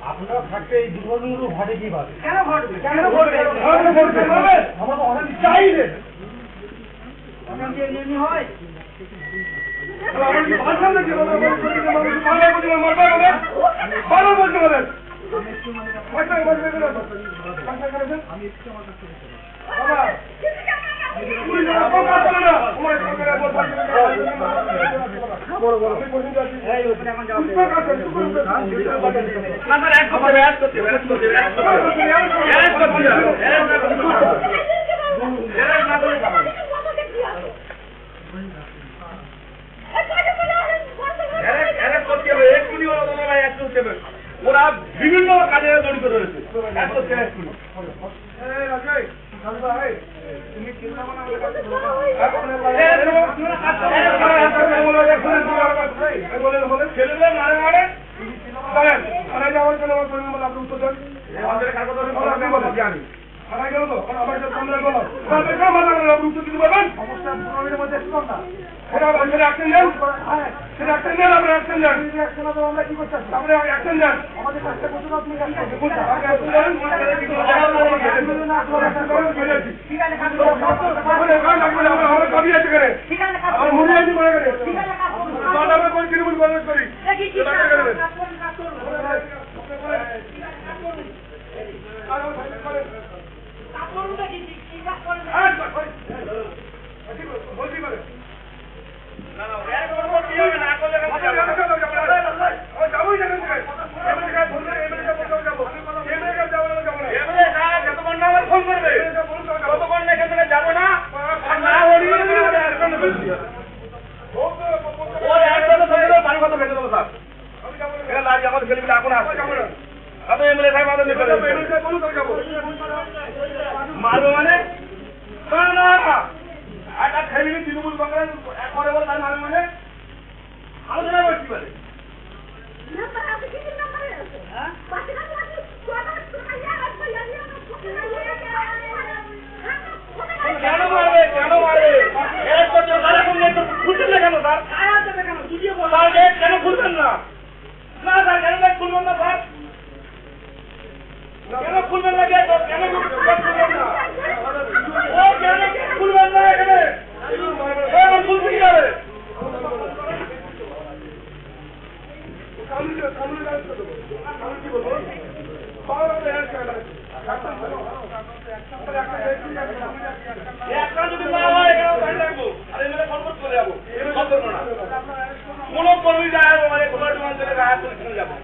আপনারা থাকতে এই দুর্ঘটনাগুলো ঘটে কিভাবে? কেন ঘটবে? কেন ঘটবে? আমরা তো অনেক চাইলে আপনার যে এমনি হয় ওরা বিভিন্ন কাজে জড়িত রয়েছে। ছেলেদের মারে মারে যাওয়ার জন্য আপনি উত্তর দেন। আমাদের জানি থানায় গেল তো আমার সামনে গেল উত্তর দিতে পারবেন। আমরা কি করতে আপনি অ্যাকশন দেন। আমাদের কাজটা করতে আপনি মারবো মানে একটা ফ্যামিলি তৃণমূল কংগ্রেস করে বলে তার মারবে মানে আলোচনা করতে পারে। কেন মারবে কেন মারবে খুলছেন না কেন স্যার? কেন খুলবেন না? না স্যার কেন খুলবেন না স্যার? কেন খুলবেন না? কেন খুলবেন না? ও কেন খুলবেন না এখানে? খুলতে কি যাবে? কি বলবো একটা যদি না হয় এখানে বাড়ি লাগবো আর এখানে ফোন করতে চলে যাবো সব ধরবো না কোনো কর্মী যায় মানে কোনো জমান থেকে রায় করে যাবো